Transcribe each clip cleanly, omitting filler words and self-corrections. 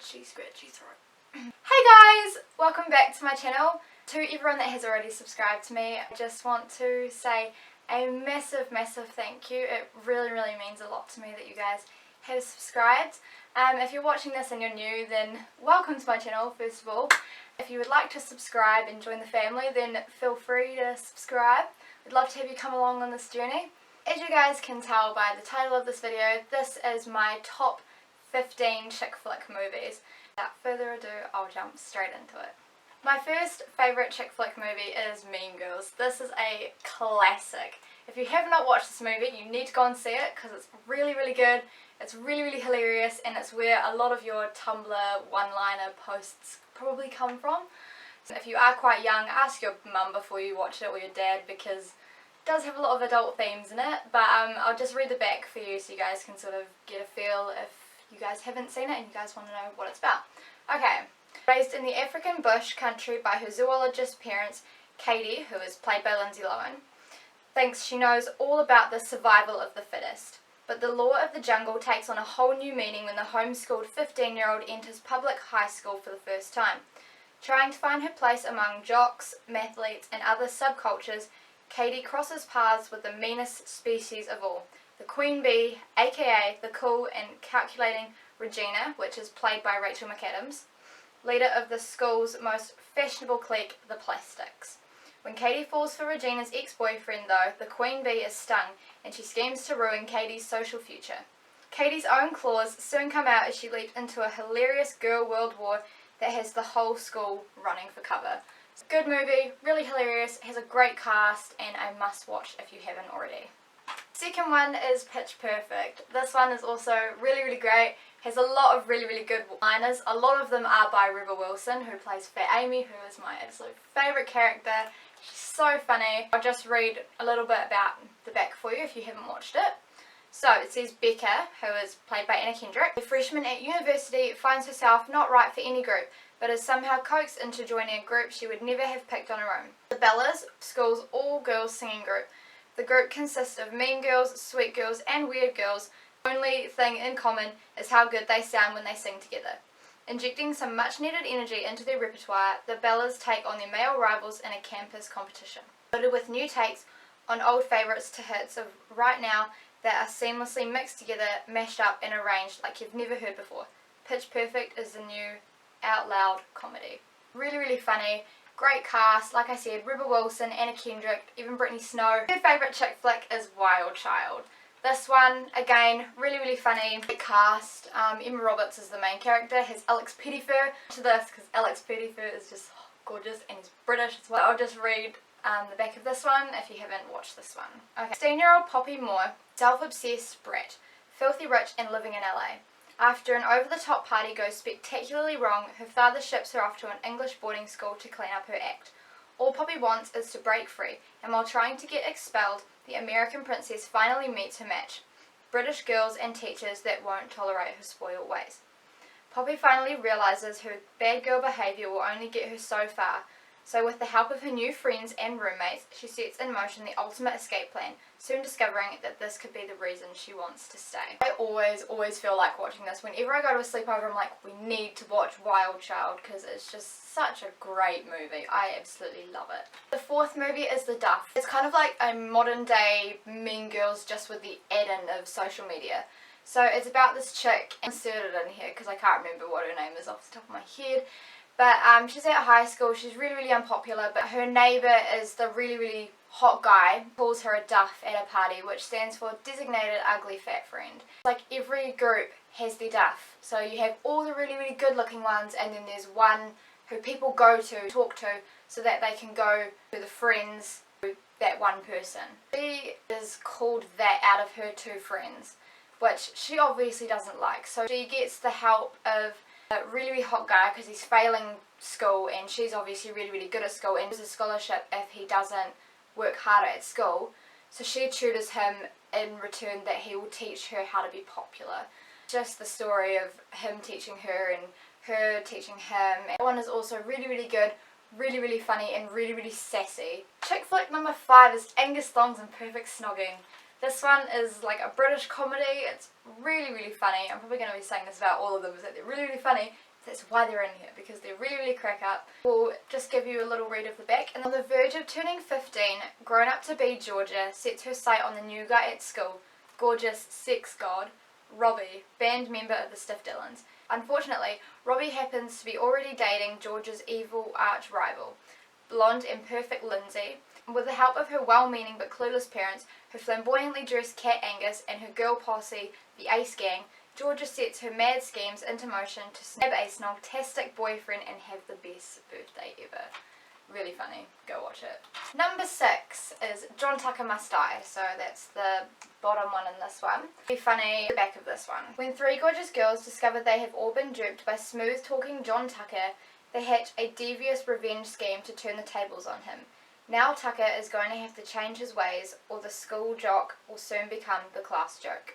scratchy throat. Hey guys! Welcome back to my channel. To everyone that has already subscribed to me, I just want to say a massive thank you. It really means a lot to me that you guys have subscribed. If you're watching this and you're new, then welcome to my channel first of all. If you would like to subscribe and join the family, then feel free to subscribe. We'd love to have you come along on this journey. As you guys can tell by the title of this video, this is my top 15 chick flick movies. Without further ado, I'll jump straight into it. My first favourite chick flick movie is Mean Girls. This is a classic. If you have not watched this movie, you need to go and see it because it's really good. It's really hilarious, and it's where a lot of your Tumblr one-liner posts probably come from. So if you are quite young, ask your mum before you watch it, or your dad, because it does have a lot of adult themes in it. But I'll just read the back for you so you guys can sort of get a feel if you guys haven't seen it and you guys want to know what it's about. Okay. Raised in the African bush country by her zoologist parents, Katie, who is played by Lindsay Lohan, thinks she knows all about the survival of the fittest. But the law of the jungle takes on a whole new meaning when the homeschooled 15-year-old enters public high school for the first time. Trying to find her place among jocks, mathletes, and other subcultures, Katie crosses paths with the meanest species of all, the queen bee, aka the cool and calculating Regina, which is played by Rachel McAdams, leader of the school's most fashionable clique, the Plastics. When Katie falls for Regina's ex-boyfriend though, the queen bee is stung and she schemes to ruin Katie's social future. Katie's own claws soon come out as she leaps into a hilarious girl world war that has the whole school running for cover. It's a good movie, really hilarious, has a great cast, and a must watch if you haven't already. Second one is Pitch Perfect. This one is also really great. Has a lot of really good liners. A lot of them are by Rebel Wilson, who plays Fat Amy, who is my absolute favourite character. She's so funny. I'll just read a little bit about the back for you if you haven't watched it. So it says Becca, who is played by Anna Kendrick, a freshman at university, finds herself not right for any group, but is somehow coaxed into joining a group she would never have picked on her own. The Bellas, school's all-girls singing group. The group consists of mean girls, sweet girls, and weird girls. The only thing in common is how good they sound when they sing together. Injecting some much-needed energy into their repertoire, the Bellas take on their male rivals in a campus competition. Loaded with new takes on old favourites to hits of right now that are seamlessly mixed together, mashed up, and arranged like you've never heard before. Pitch Perfect is the new out loud comedy. Really funny. Great cast, like I said, Rebel Wilson, Anna Kendrick, even Brittany Snow. Her favourite chick flick is Wild Child. This one, again, really funny. Great cast. Emma Roberts is the main character, has Alex Pettyfer to this because Alex Pettyfer is just gorgeous and he's British as well. I'll just read the back of this one if you haven't watched this one. Okay. 16-year-old Poppy Moore, self-obsessed brat, filthy rich and living in LA. After an over-the-top party goes spectacularly wrong, her father ships her off to an English boarding school to clean up her act. All Poppy wants is to break free, and while trying to get expelled, the American princess finally meets her match. British girls and teachers that won't tolerate her spoiled ways. Poppy finally realises her bad girl behaviour will only get her so far, so with the help of her new friends and roommates, she sets in motion the ultimate escape plan, soon discovering that this could be the reason she wants to stay. I always feel like watching this. Whenever I go to a sleepover, I'm like, we need to watch Wild Child because it's just such a great movie. I absolutely love it. The fourth movie is The Duff. It's kind of like a modern day Mean Girls just with the add-in of social media. So it's about this chick, inserted in here because I can't remember what her name is off the top of my head. But she's at high school, she's really unpopular, but her neighbour is the really hot guy, calls her a Duff at a party, which stands for Designated Ugly Fat Friend. Like every group has their Duff, so you have all the really good looking ones, and then there's one who people go to, talk to, so that they can go to the friends of that one person. She is called that out of her two friends, which she obviously doesn't like, so she gets the help of a really hot guy because he's failing school and she's obviously really good at school and gives a scholarship if he doesn't work harder at school. So she tutors him in return that he will teach her how to be popular. Just the story of him teaching her and her teaching him. That one is also really good, really funny and really sassy. Chick flick number 5 is Angus, Thongs and Perfect Snogging. This one is like a British comedy. It's really funny. I'm probably going to be saying this about all of them, is that they're really funny. It's That's why they're in here, because they're really, really crack up. We'll just give you a little read of the back. And on the verge of turning 15, grown up to be Georgia sets her sight on the new guy at school, gorgeous sex god, Robbie, band member of the Stiff Dillons. Unfortunately, Robbie happens to be already dating Georgia's evil arch rival, blonde and perfect Lindsay. With the help of her well-meaning but clueless parents, her flamboyantly dressed cat Angus, and her girl posse, the Ace Gang, Georgia sets her mad schemes into motion to snap a snogtastic boyfriend and have the best birthday ever. Really funny. Go watch it. Number 6 is John Tucker Must Die. So that's the bottom one in this one. Really funny, the back of this one. When 3 gorgeous girls discover they have all been duped by smooth-talking John Tucker, they hatch a devious revenge scheme to turn the tables on him. Now Tucker is going to have to change his ways, or the school jock will soon become the class joke.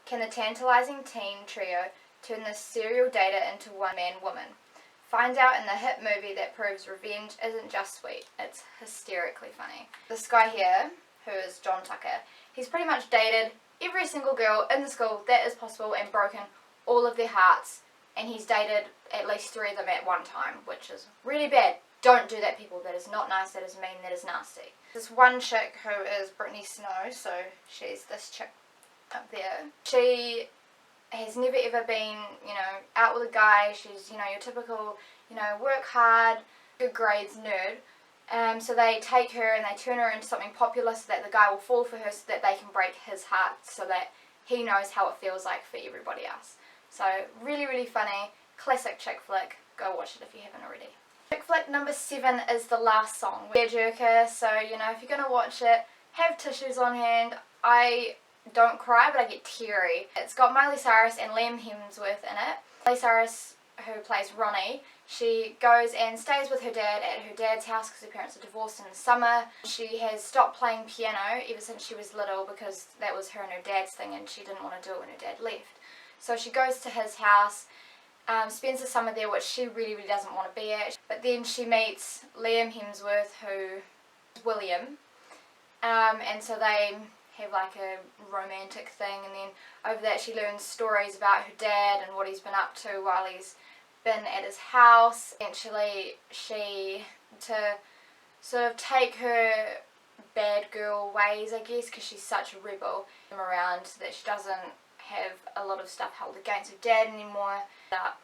Can the tantalizing teen trio turn this serial dater into one-man woman? Find out in the hit movie that proves revenge isn't just sweet, it's hysterically funny. This guy here, who is John Tucker, he's pretty much dated every single girl in the school that is possible and broken all of their hearts, and he's dated at least 3 of them at one time, which is really bad. Don't do that, people. That is not nice, that is mean, that is nasty. This one chick who is Brittany Snow, so she's this chick up there. She has never ever been, out with a guy. She's, your typical, work hard, good grades nerd. So they take her and they turn her into something popular so that the guy will fall for her so that they can break his heart so that he knows how it feels like for everybody else. So really, really funny. Classic chick flick. Go watch it if you haven't already. Chick flick number 7 is the last song. Tearjerker, so if you're going to watch it, have tissues on hand. I don't cry, but I get teary. It's got Miley Cyrus and Liam Hemsworth in it. Miley Cyrus, who plays Ronnie, she goes and stays with her dad at her dad's house because her parents are divorced in the summer. She has stopped playing piano ever since she was little because that was her and her dad's thing and she didn't want to do it when her dad left. So she goes to his house, spends the summer there, which she really, really doesn't want to be at. But then she meets Liam Hemsworth, who is William, and so they have like a romantic thing, and then over that she learns stories about her dad and what he's been up to while he's been at his house. Eventually she, to sort of take her bad girl ways, I guess, because she's such a rebel, around so that she doesn't have a lot of stuff held against her dad anymore, up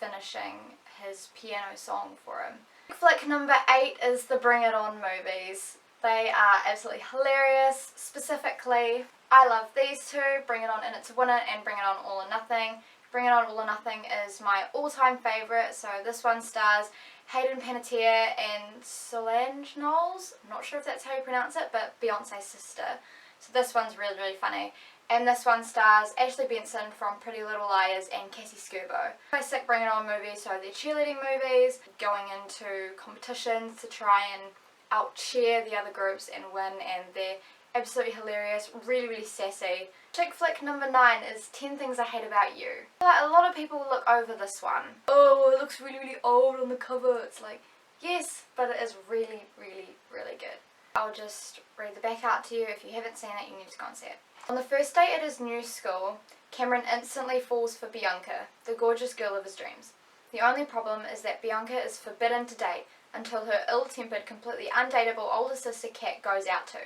finishing his piano song for him. Flick number 8 is the Bring It On movies. They are absolutely hilarious. Specifically, I love these two, Bring It On In It to Win It and Bring It On All or Nothing. Bring It On All or Nothing is my all-time favourite. So this one stars Hayden Panettiere and Solange Knowles. I'm not sure if that's how you pronounce it, but Beyonce's sister. So this one's really, really funny. And this one stars Ashley Benson from Pretty Little Liars and Cassie Scurbo. Classic Bring It On movies, so they're cheerleading movies, going into competitions to try and out-cheer the other groups and win, and they're absolutely hilarious, really, really sassy. Chick flick number 9 is 10 Things I Hate About You. Like, a lot of people look over this one. Oh, it looks really, really old on the cover. It's like, yes, but it is really, really, really good. I'll just read the back out to you. If you haven't seen it, you need to go and see it. On the first day at his new school, Cameron instantly falls for Bianca, the gorgeous girl of his dreams. The only problem is that Bianca is forbidden to date until her ill-tempered, completely undateable older sister Kat goes out too.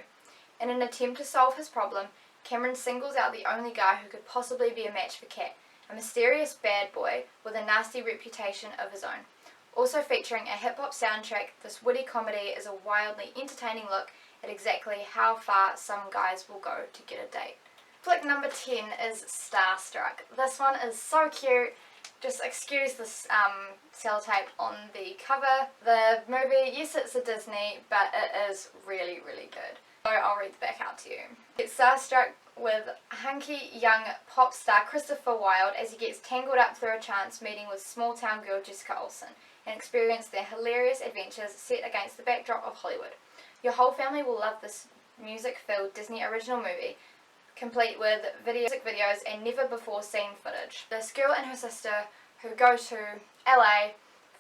In an attempt to solve his problem, Cameron singles out the only guy who could possibly be a match for Kat, a mysterious bad boy with a nasty reputation of his own. Also featuring a hip-hop soundtrack, this witty comedy is a wildly entertaining look at exactly how far some guys will go to get a date. Flick number 10 is Starstruck. This one is so cute. Just excuse this sellotape on the cover. The movie, yes, it's a Disney, but it is really, really good. So I'll read the back out to you. It's Starstruck with hunky young pop star Christopher Wilde as he gets tangled up through a chance meeting with small town girl Jessica Olsen and experience their hilarious adventures set against the backdrop of Hollywood. Your whole family will love this music-filled Disney original movie, complete with music videos and never before seen footage. This girl and her sister who go to LA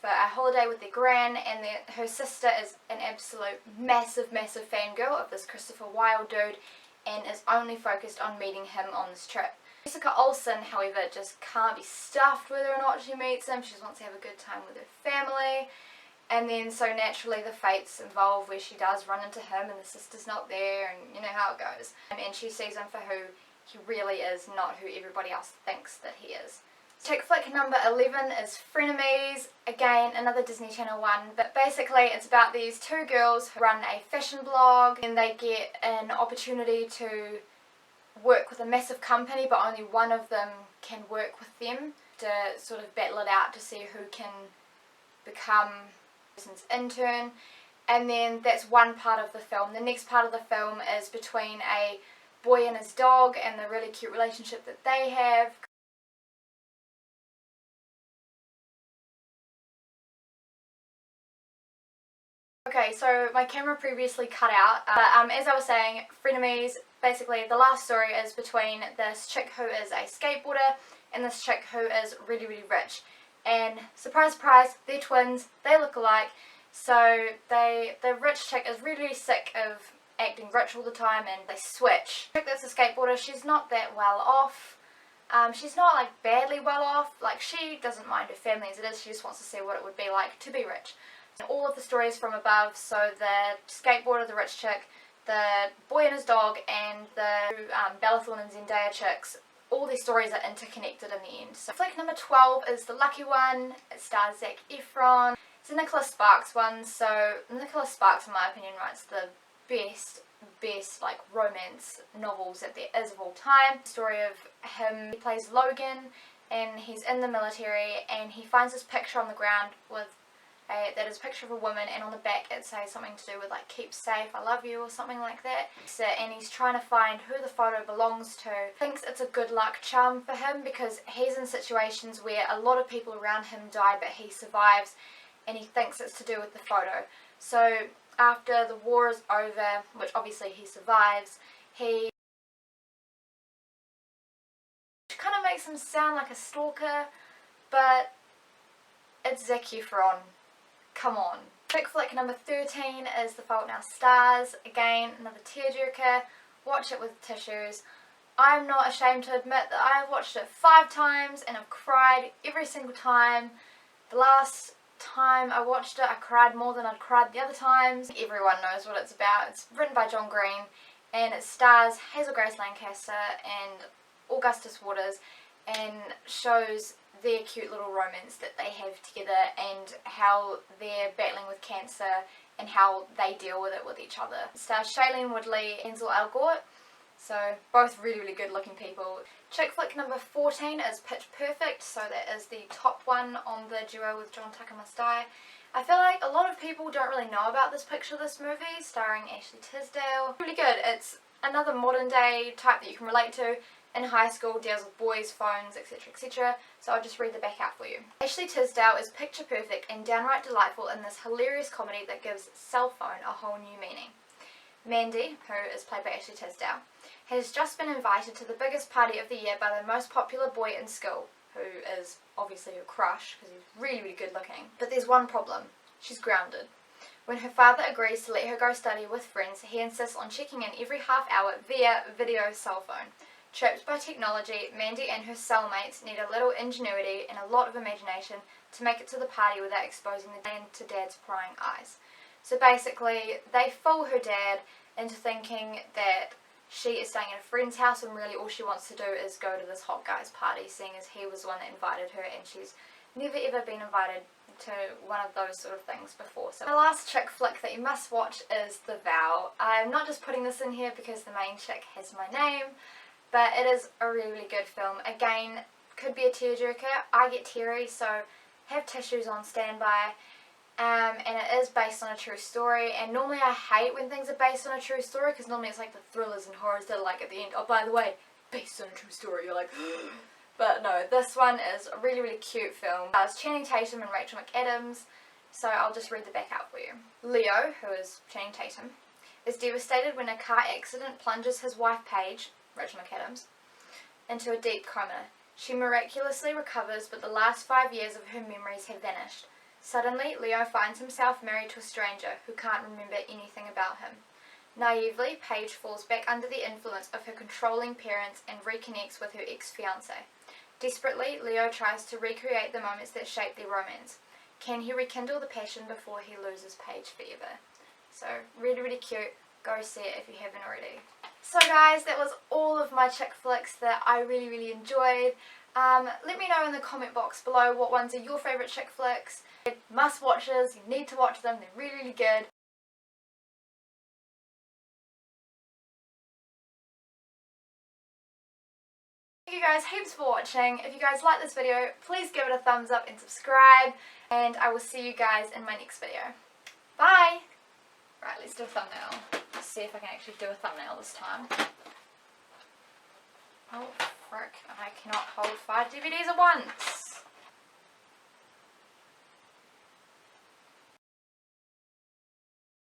for a holiday with their gran, and her sister is an absolute massive fangirl of this Christopher Wilde dude and is only focused on meeting him on this trip. Jessica Olsen, however, just can't be stuffed whether or not she meets him. She just wants to have a good time with her family. And then so naturally the fates involve where she does run into him and the sister's not there, and you know how it goes. And she sees him for who he really is, not who everybody else thinks that he is. Chick flick number 11 is Frenemies, again another Disney Channel one, but basically it's about these two girls who run a fashion blog and they get an opportunity to work with a massive company, but only one of them can work with them, to sort of battle it out to see who can become the person's intern. And then that's one part of the film. The next part of the film is between a boy and his dog and the really cute relationship that they have. Okay, so my camera previously cut out, but as I was saying, Frenemies, basically the last story is between this chick who is a skateboarder and this chick who is really, really rich. And surprise, surprise, they're twins, they look alike, so the rich chick is really, really sick of acting rich all the time and they switch. The chick that's a skateboarder, she's not that well off. She's not like badly well off, like she doesn't mind her family as it is, she just wants to see what it would be like to be rich. All of the stories from above, so the skateboarder, the rich chick, the boy and his dog, and the Bella Thorne and Zendaya chicks, all these stories are interconnected in the end. So flick number 12 is the lucky one. It stars Zac Efron. It's a Nicholas Sparks one, so Nicholas Sparks in my opinion writes the best like romance novels that there is of all time. The story of him, he plays Logan and he's in the military and he finds this picture on the ground with that is a picture of a woman, and on the back it says something to do with like keep safe, I love you or something like that. So, and he's trying to find who the photo belongs to. Thinks it's a good luck charm for him because he's in situations where a lot of people around him die but he survives, and he thinks it's to do with the photo. So after the war is over, which obviously he survives, he kind of makes him sound like a stalker, but it's Zac Efron. Come on. Chick flick number 13 is The Fault in Our Stars. Again, another tearjerker. Watch it with tissues. I'm not ashamed to admit that I've watched it 5 times and I've cried every single time. The last time I watched it, I cried more than I'd cried the other times. Everyone knows what it's about. It's written by John Green and it stars Hazel Grace Lancaster and Augustus Waters and shows their cute little romance that they have together and how they're battling with cancer and how they deal with it with each other. It stars Shailene Woodley and Ansel Elgort, so both really, really good looking people. Chick flick number 14 is Pitch Perfect, so that is the top one on the duo with John Tucker Must Die. I feel like a lot of people don't really know about this movie, starring Ashley Tisdale. Really good. It's another modern day type that you can relate to. In high school, deals with boys, phones, etc, etc, so I'll just read the back out for you. Ashley Tisdale is picture perfect and downright delightful in this hilarious comedy that gives cell phone a whole new meaning. Mandy, who is played by Ashley Tisdale, has just been invited to the biggest party of the year by the most popular boy in school, who is obviously her crush, because he's really, really good looking. But there's one problem. She's grounded. When her father agrees to let her go study with friends, he insists on checking in every half hour via video cell phone. Trapped by technology, Mandy and her cellmates need a little ingenuity and a lot of imagination to make it to the party without exposing the dad to Dad's prying eyes. So basically, they fool her dad into thinking that she is staying at a friend's house when really all she wants to do is go to this hot guy's party, seeing as he was the one that invited her and she's never ever been invited to one of those sort of things before. So the last chick flick that you must watch is The Vow. I'm not just putting this in here because the main chick has my name, but it is a really, really good film. Again, could be a tearjerker. I get teary, so have tissues on standby. And it is based on a true story. And normally I hate when things are based on a true story because normally it's like the thrillers and horrors that are like at the end, oh, by the way, based on a true story. You're like, but no, this one is a really, really cute film. It's Channing Tatum and Rachel McAdams. So I'll just read the back out for you. Leo, who is Channing Tatum, is devastated when a car accident plunges his wife Paige, Rachel McAdams, into a deep coma. She miraculously recovers, but the last 5 years of her memories have vanished. Suddenly, Leo finds himself married to a stranger who can't remember anything about him. Naively, Paige falls back under the influence of her controlling parents and reconnects with her ex-fiancé. Desperately, Leo tries to recreate the moments that shaped their romance. Can he rekindle the passion before he loses Paige forever? So, really, really cute. Go see it if you haven't already. So guys, that was all of my chick flicks that I really, really enjoyed. Let me know in the comment box below what ones are your favourite chick flicks. They're must watches, you need to watch them, they're really, really good. Thank you guys heaps for watching. If you guys like this video, please give it a thumbs up and subscribe, and I will see you guys in my next video. Bye! Right, let's do a thumbnail. Let's see if I can actually do a thumbnail this time. Oh frick, I cannot hold 5 DVDs at once.